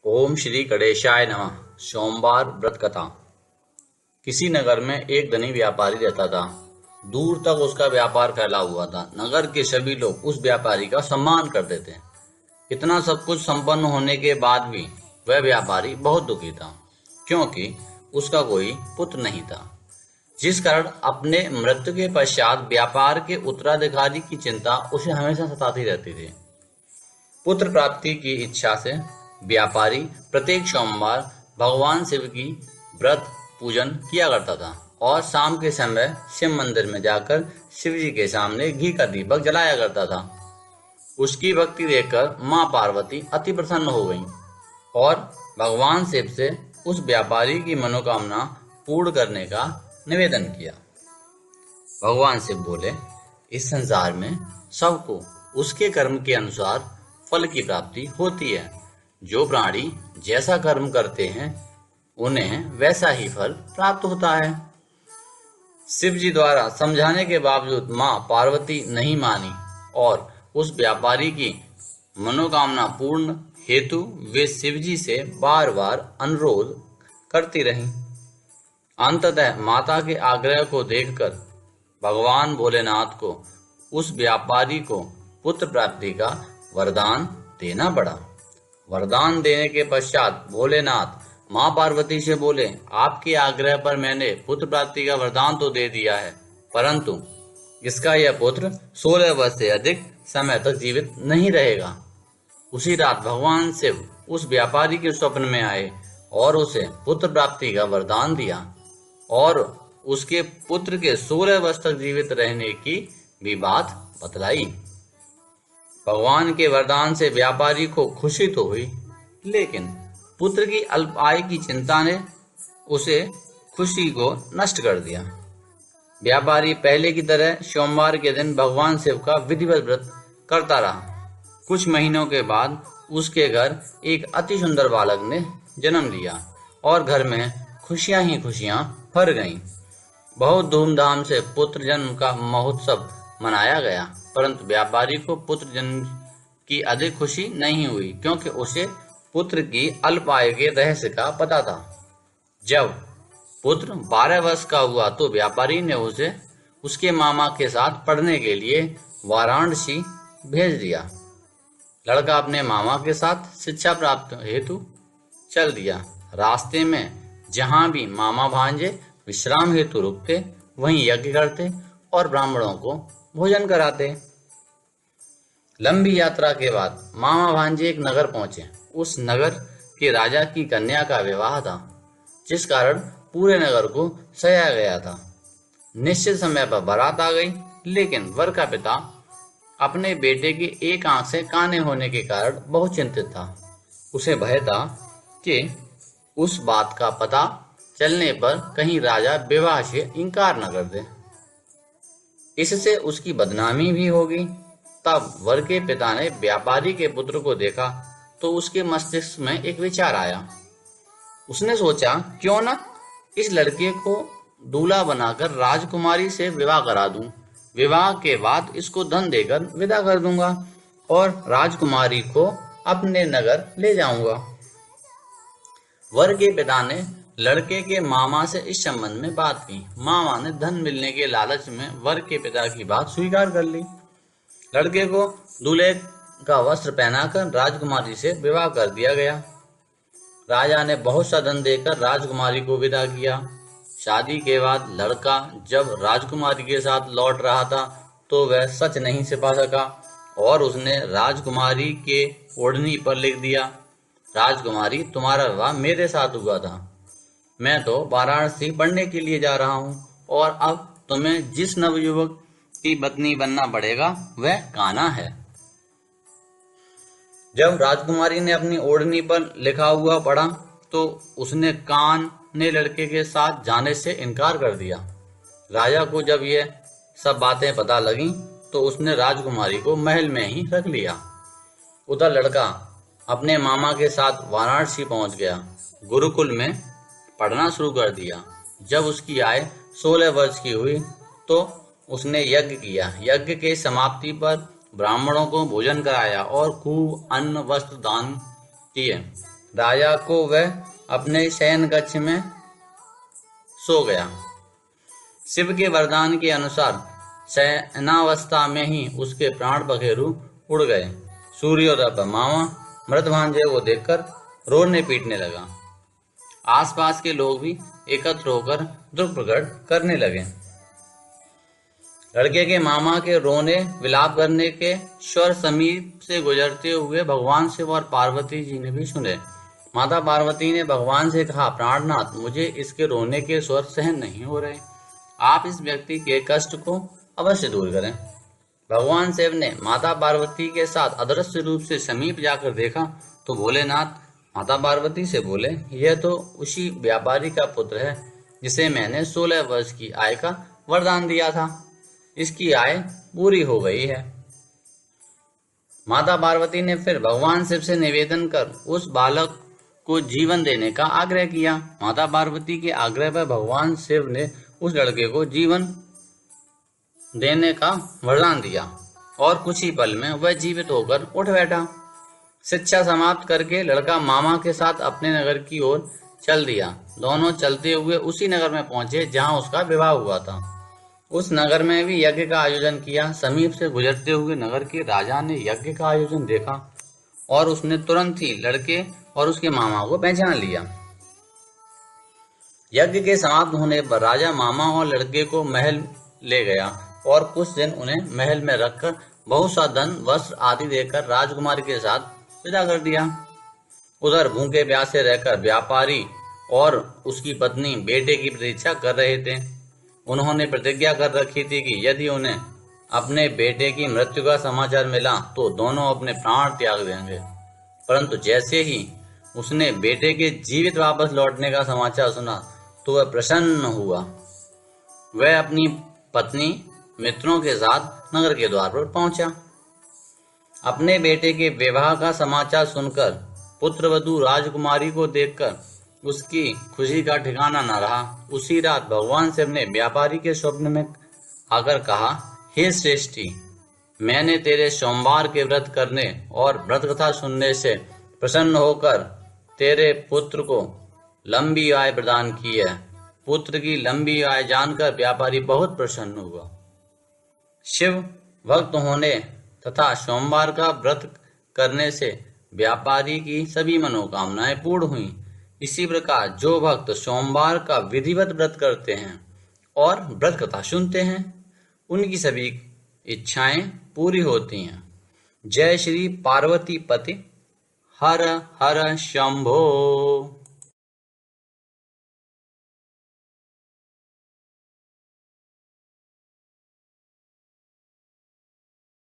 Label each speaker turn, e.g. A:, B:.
A: ओम श्री गणेशाय नमः। सोमवार व्रत कथा। किसी नगर में एक धनी व्यापारी रहता था। दूर तक उसका व्यापार फैला हुआ था। नगर के सभी लोग उस व्यापारी का सम्मान करते थे। इतना सब कुछ संपन्न होने के बाद भी वह व्यापारी बहुत दुखी था, क्योंकि उसका कोई पुत्र नहीं था, जिस कारण अपने मृत्यु के पश्चात व्यापार के उत्तराधिकारी की चिंता उसे हमेशा सताती रहती थी। पुत्र प्राप्ति की इच्छा से व्यापारी प्रत्येक सोमवार भगवान शिव की व्रत पूजन किया करता था और शाम के समय शिव मंदिर में जाकर शिव जी के सामने घी का दीपक जलाया करता था। उसकी भक्ति देखकर मां पार्वती अति प्रसन्न हो गईं और भगवान शिव से उस व्यापारी की मनोकामना पूर्ण करने का निवेदन किया। भगवान शिव बोले, इस संसार में सबको उसके कर्म के अनुसार फल की प्राप्ति होती है। जो प्राणी जैसा कर्म करते हैं उन्हें वैसा ही फल प्राप्त होता है। शिव जी द्वारा समझाने के बावजूद मां पार्वती नहीं मानी और उस व्यापारी की मनोकामना पूर्ण हेतु वे शिव जी से बार बार अनुरोध करती रहीं। अंततः माता के आग्रह को देखकर भगवान भोलेनाथ को उस व्यापारी को पुत्र प्राप्ति का वरदान देना पड़ा। वरदान देने के पश्चात भोलेनाथ मां पार्वती से बोले, आपके आग्रह पर मैंने पुत्र प्राप्ति का वरदान तो दे दिया है, परंतु इसका यह पुत्र 16 वर्ष से अधिक समय तक जीवित नहीं रहेगा। उसी रात भगवान शिव उस व्यापारी के स्वप्न में आए और उसे पुत्र प्राप्ति का वरदान दिया और उसके पुत्र के 16 वर्ष तक जीवित रहने की भी बात बतलाई। भगवान के वरदान से व्यापारी को खुशी तो हुई, लेकिन पुत्र की अल्प आयु की चिंता ने उसे खुशी को नष्ट कर दिया। व्यापारी पहले की तरह सोमवार के दिन भगवान शिव का विधिवत व्रत करता रहा। कुछ महीनों के बाद उसके घर एक अति सुंदर बालक ने जन्म लिया और घर में खुशियां ही खुशियां भर गईं। बहुत धूमधाम से पुत्र जन्म का महोत्सव मनाया गया, परंतु व्यापारी को पुत्र जन्म की अधिक खुशी नहीं हुई, क्योंकि उसे पुत्र की अल्प आयु के रहस्य का पता था। जब पुत्र 12 वर्ष का हुआ तो व्यापारी ने उसे उसके मामा के साथ पढ़ने के लिए वाराणसी भेज दिया। लड़का अपने मामा के साथ शिक्षा प्राप्त हेतु चल दिया। रास्ते में जहां भी मामा भांजे विश्राम हेतु रुकते, वहीं यज्ञ करते और ब्राह्मणों को भोजन कराते। लंबी यात्रा के बाद मामा भांजे एक नगर पहुंचे। उस नगर के राजा की कन्या का विवाह था, जिस कारण पूरे नगर को सजाया गया था। निश्चित समय पर बारात आ गई, लेकिन वर का पिता अपने बेटे की एक आंख से काने होने के कारण बहुत चिंतित था। उसे भय था कि उस बात का पता चलने पर कहीं राजा विवाह से इनकार न कर दे, इससे उसकी बदनामी भी होगी। तब वर के पिता ने व्यापारी के पुत्र को देखा तो उसके मस्तिष्क में एक विचार आया। उसने सोचा, क्यों न इस लड़के को दूल्हा बनाकर राजकुमारी से विवाह करा दूं। विवाह के बाद इसको धन देकर विदा कर दूंगा और राजकुमारी को अपने नगर ले जाऊंगा। वर के पिता ने लड़के के मामा से इस संबंध में बात की। मामा ने धन मिलने के लालच में वर के पिता की बात स्वीकार कर ली। लड़के को दूल्हे का वस्त्र पहनाकर राजकुमारी से विवाह कर दिया गया। राजा ने बहुत सा धन देकर राजकुमारी को विदा किया। शादी के बाद लड़का जब राजकुमारी के साथ लौट रहा था तो वह सच नहीं छिपा सका और उसने राजकुमारी के ओढ़नी पर लिख दिया, राजकुमारी, तुम्हारा विवाह मेरे साथ हुआ था। मैं तो वाराणसी पढ़ने के लिए जा रहा हूँ और अब तुम्हें जिस नवयुवक की पत्नी बनना पड़ेगा वह कान्हा है। जब राजकुमारी ने अपनी ओढ़नी पर लिखा हुआ पढ़ा तो उसने कान ने लड़के के साथ जाने से इनकार कर दिया। राजा को जब यह सब बातें पता लगीं तो उसने राजकुमारी को महल में ही रख लिया। उधर लड़का अपने मामा के साथ वाराणसी पहुंच गया। गुरुकुल में पढ़ना शुरू कर दिया। जब उसकी आयु 16 वर्ष की हुई तो उसने यज्ञ किया। यज्ञ के समाप्ति पर ब्राह्मणों को भोजन कराया और खूब अन्न वस्त्र दान किए। राजा को वह अपने शयन कक्ष में सो गया। शिव के वरदान के अनुसार शयनावस्था में ही उसके प्राण पखेरु उड़ गए। सूर्योदय पर मामा मृत भांजे को देखकर रोने पीटने लगा। आसपास के लोग भी एकत्र होकर दुख प्रकट करने लगे। लड़के के मामा के रोने विलाप करने के स्वर समीप से गुजरते हुए भगवान शिव और पार्वती जी ने भी सुने। माता पार्वती ने भगवान से कहा, प्राणनाथ, मुझे इसके रोने के स्वर सहन नहीं हो रहे। आप इस व्यक्ति के कष्ट को अवश्य दूर करें। भगवान शिव ने माता पार्वती के साथ अदृश्य रूप से समीप जाकर देखा तो भोलेनाथ माता पार्वती से बोले, यह तो उसी व्यापारी का पुत्र है जिसे मैंने 16 वर्ष की आय का वरदान दिया था। इसकी आय पूरी हो गई है। माता पार्वती ने फिर भगवान शिव से निवेदन कर उस बालक को जीवन देने का आग्रह किया। माता पार्वती के आग्रह पर भगवान शिव ने उस लड़के को जीवन देने का वरदान दिया और कुछ ही पल में वह जीवित होकर उठ बैठा। शिक्षा समाप्त करके लड़का मामा के साथ अपने नगर की ओर चल दिया। दोनों चलते हुए उसी नगर में पहुंचे जहां उसका विवाह हुआ था। उस नगर में भी यज्ञ का आयोजन किया। समीप से गुजरते हुए नगर के राजा ने यज्ञ का आयोजन देखा और उसने तुरंत ही लड़के और उसके मामा को पहचान लिया। यज्ञ के समाप्त होने पर राजा मामा और लड़के को महल ले गया और कुछ दिन उन्हें महल में रखकर बहुत सा धन, वस्त्र आदि देकर राजकुमारी के साथ विदा कर दिया। उधर भूखे प्यासे रहकर व्यापारी और उसकी पत्नी बेटे की प्रतीक्षा कर रहे थे। उन्होंने प्रतिज्ञा कर रखी थी कि यदि उन्हें अपने बेटे की मृत्यु का समाचार मिला तो दोनों अपने प्राण त्याग देंगे। परंतु जैसे ही उसने बेटे के जीवित वापस लौटने का समाचार सुना तो वह प्रसन्न हुआ। वह अपनी पत्नी मित्रों के साथ नगर के द्वार पर पहुंचा। अपने बेटे के विवाह का समाचार सुनकर पुत्रवधू राजकुमारी को देखकर उसकी खुशी का ठिकाना न रहा। उसी रात भगवान शिव ने व्यापारी के स्वप्न में आकर कहा, हे श्रेष्ठी, मैंने तेरे सोमवार के व्रत करने और व्रत कथा सुनने से प्रसन्न होकर तेरे पुत्र को लंबी आय प्रदान की है। पुत्र की लंबी आय जानकर व्यापारी बहुत प्रसन्न हुआ। शिव भक्त होने तथा सोमवार का व्रत करने से व्यापारी की सभी मनोकामनाएं पूर्ण हुई। इसी प्रकार जो भक्त सोमवार का विधिवत व्रत करते हैं और व्रत कथा सुनते हैं, उनकी सभी इच्छाएं पूरी होती हैं। जय श्री पार्वती पति हर हर शंभो।